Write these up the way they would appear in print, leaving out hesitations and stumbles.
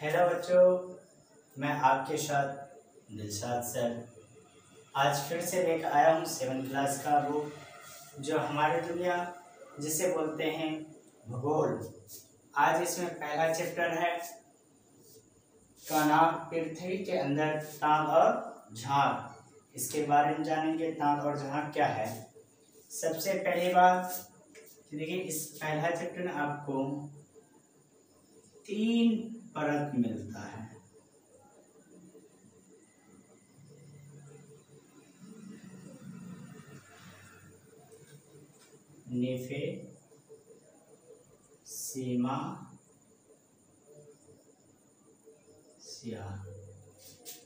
Hello बच्चों, मैं आपके साथ दिलशाद सर आज फिर से लेकर आया हूँ 7th क्लास का बुक जो हमारी दुनिया जिसे बोलते हैं भूगोल। आज इसमें पहला चैप्टर है का नाम पृथ्वी के अंदर तांग और झाग। इसके बारे में जानेंगे तांग और झाग क्या है। सबसे पहली बात देखिए, इस पहला चैप्टर में आपको 3 परत मिलता है। नेफे, सीमा, सियाह,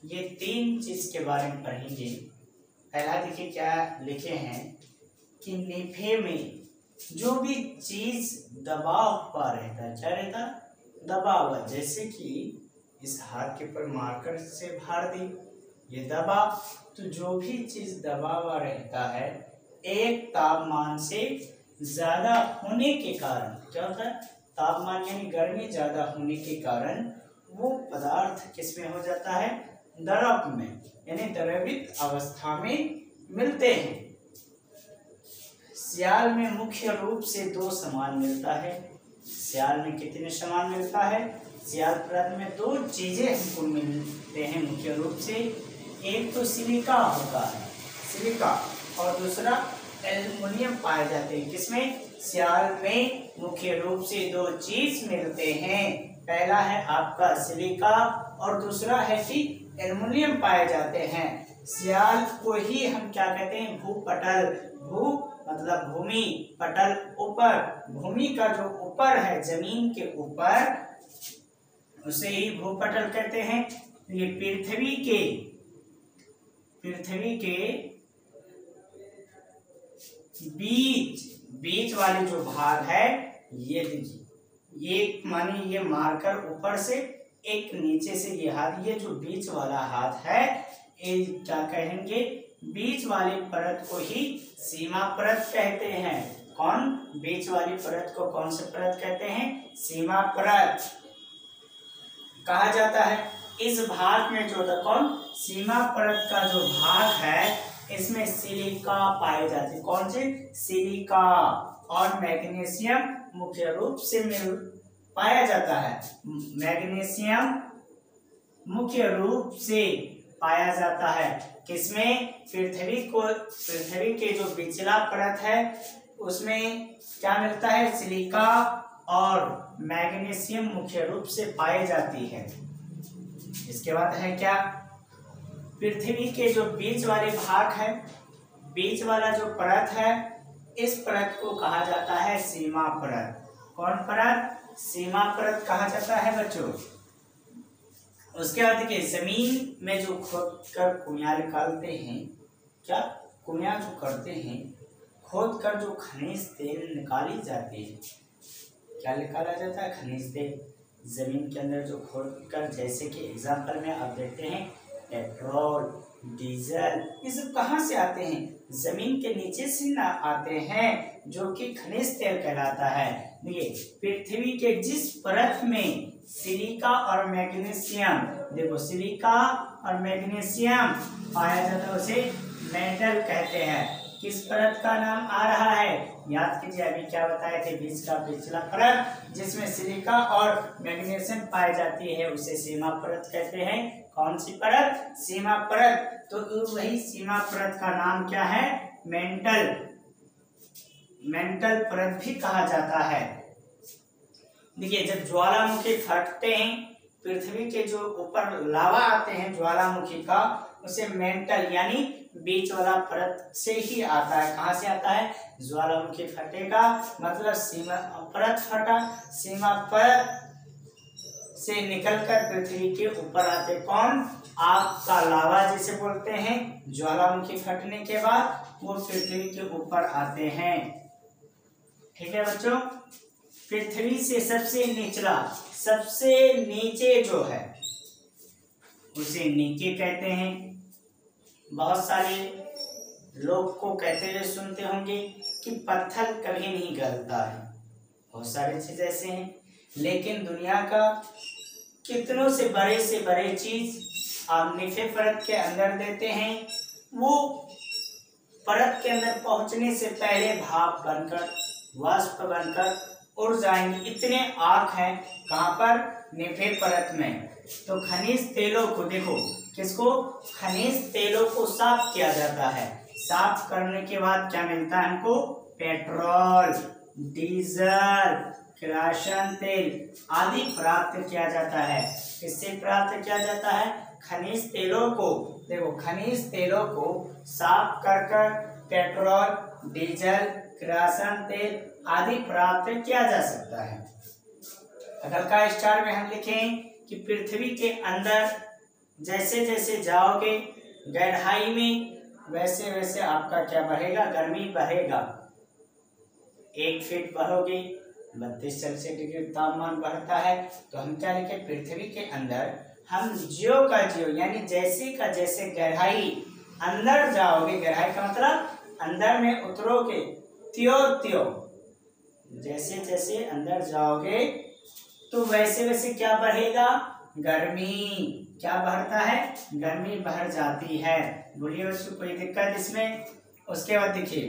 ये 3 चीज के बारे में पढ़ेंगे। पहला देखिए क्या लिखे हैं कि नेफे में जो भी चीज दबा हुआ रहता है, क्या रहता है? दबा हुआ। जैसे कि इस हाथ के ऊपर मार्कर से भर दी, ये दबा, तो जो भी चीज दबा हुआ रहता है एक तापमान से ज्यादा होने के कारण क्या होता है? तापमान यानी गर्मी ज्यादा होने के कारण वो पदार्थ किसमें हो जाता है? द्रव में, यानी द्रवित अवस्था में मिलते हैं। सियाल में मुख्य रूप से 2 सामान मिलता है। सियाल में कितने सामान मिलता है? सियाल परत में 2 चीजें हमको मिलते हैं मुख्य रूप से। एक तो सिलिका होता है, सिलिका, और दूसरा एल्युमिनियम पाए जाते हैं। किसमें? सियाल में मुख्य रूप से 2 चीज मिलते हैं। पहला है आपका सिलिका और दूसरा है कि एल्युमिनियम पाए जाते हैं। सियाल को ही हम क्या कहते हैं? भूपटल। भू मतलब भूमि, पटल ऊपर, भूमि का जो ऊपर है जमीन के ऊपर, उसे ही भूपटल कहते हैं। ये पृथ्वी के बीच वाले जो भाग है, ये देखिए, ये माने ये मार्कर ऊपर से एक नीचे से ये हाथ, ये जो बीच वाला हाथ है, ये क्या कहेंगे? बीच वाली परत को ही सीमा परत कहते हैं। कौन? बीच वाली परत को कौन सी परत कहते हैं? सीमा परत कहा जाता है। इस भाग में जो होता कौन? सीमा परत का जो भाग है, इसमें सिलिका पाए जाते हैं। कौन से? सिलिका और मैग्नीशियम मुख्य रूप से पाया जाता है। मैग्नीशियम मुख्य रूप से पाया जाता है किसमें? पृथ्वी के जो पिछला परत है उसमें क्या मिलता है? सिलिका और मैग्नीशियम मुख्य रूप से पाई जाती है। इसके बाद है क्या? पृथ्वी के जो बीच वाले भाग है, बीच वाला जो परत है, इस परत को कहा जाता है सीमा परत। कौन परत? सीमा परत कहा जाता है बच्चों। उसके बाद देखिए, जमीन में जो खोद कर कुइयां निकालते हैं, क्या कुइयां जो करते हैं, खोद कर जो खनिज तेल निकाली जाती है, क्या निकाला जाता है? खनिज तेल। जमीन के अंदर जो खोद कर, जैसे कि एग्जाम्पल में आप देखते हैं पेट्रोल, डीजल, ये सब कहाँ से आते हैं? जमीन के नीचे से ना आते हैं, जो कि खनिज तेल कहलाता है। देखिए, पृथ्वी के जिस परत में सिलिका और मैग्नीशियम, देखो सिलिका और मैग्नीशियम पाया जाता है, उसे मेटल कहते हैं। किस परत का नाम आ रहा है? याद कीजिए, अभी क्या बताए थे? बीच का पिछला परत जिसमें सिलिका और मैग्नीशियम पाई जाती है, उसे सीमा परत कहते हैं। कौन सी परत? सीमा परत। तो वही सीमा परत का नाम क्या है? मेंटल परत भी कहा जाता है। देखिए, जब ज्वालामुखी फटते हैं, पृथ्वी के जो ऊपर लावा आते हैं ज्वालामुखी का, उसे मेंटल यानी बीच वाला परत से ही आता है। कहाँ से आता है? ज्वालामुखी फटेगा मतलब सीमा परत फटा, सीमा परत से निकलकर पृथ्वी के ऊपर आते। कौन? आग का लावा जिसे बोलते हैं। ज्वालामुखी फटने के बाद वो पृथ्वी के ऊपर आते हैं। ठीक है बच्चों, पृथ्वी से सबसे नीचे जो है उसे नीचे कहते हैं। बहुत सारे लोग को कहते हुए सुनते होंगे कि पत्थर कभी नहीं गलता है। बहुत सारी चीज ऐसे हैं, लेकिन दुनिया का कितनों से बड़े चीज आप निफे परत के अंदर देते हैं, वो परत के अंदर पहुंचने से पहले भाप बनकर, वाष्प बनकर उड़ जाएंगे। इतने आर्क हैं कहाँ पर, निफे परत में। तो खनिज तेलों को देखो, किसको, खनिज तेलों को साफ किया जाता है। साफ करने के बाद क्या मिलता है हमको, पेट्रोल, डीजल, किरोसिन तेल आदि प्राप्त किया जाता है। किससे प्राप्त किया जाता है, खनिज तेलों को। देखो खनिज तेलों को साफ कर पेट्रोल, डीजल, किरोसिन तेल आदि प्राप्त किया जा सकता है। अगर का स्टार में हम लिखें कि पृथ्वी के अंदर जैसे जैसे जाओगे गहराई में, वैसे वैसे आपका क्या बढ़ेगा, गर्मी बढ़ेगा। 1 फीट बढ़ोगे 32 सेल्सियस डिग्री तापमान बढ़ता है। तो हम क्या लिखे, पृथ्वी के अंदर हम ज्यो का ज्यो यानी जैसे का जैसे गहराई अंदर जाओगे, गहराई का मतलब अंदर में उतरोगे, त्यो त्यो जैसे जैसे अंदर जाओगे तो वैसे वैसे क्या बढ़ेगा, गर्मी। क्या बढ़ता है, गर्मी बढ़ जाती है। बोलिए बच्चों कोई दिक्कत इसमें। उसके बाद देखिए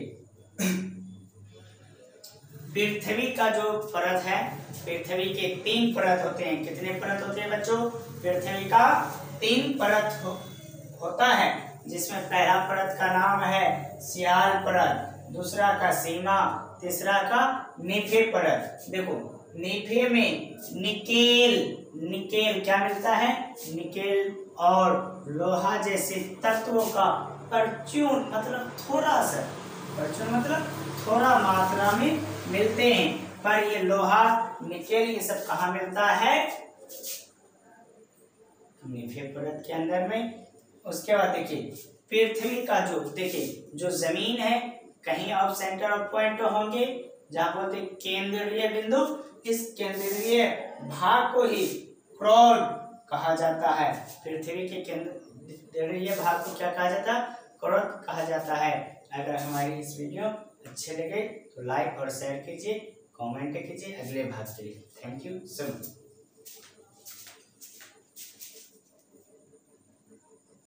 पृथ्वी का जो परत है, पृथ्वी के 3 परत होते हैं। कितने परत होते हैं बच्चों, पृथ्वी का 3 परत होता है, जिसमें पहला परत का नाम है सियाल परत, दूसरा का सीमा, तीसरा का निफे परत। देखो निफे में निकेल क्या मिलता है, निकेल और लोहा जैसे तत्वों का परचून मतलब थोड़ा सा, परचून मतलब थोड़ा मात्रा में मिलते हैं। पर ये लोहा, निकेल ये सब कहाँ मिलता है, निफे परत के अंदर में। उसके बाद देखिए पृथ्वी का जो, देखिए जो जमीन है, कहीं आप सेंटर ऑफ पॉइंट होंगे जहां बोलते केंद्रीय बिंदु। इस केंद्रीय भाग को ही क्रोड कहा जाता है। पृथ्वी के केंद्रीय भाग को क्या कहा जाता है, क्रोड कहा जाता है। अगर हमारी इस वीडियो अच्छे लगे तो लाइक और शेयर कीजिए, कमेंट कीजिए अगले भाग के लिए। Thank you so much.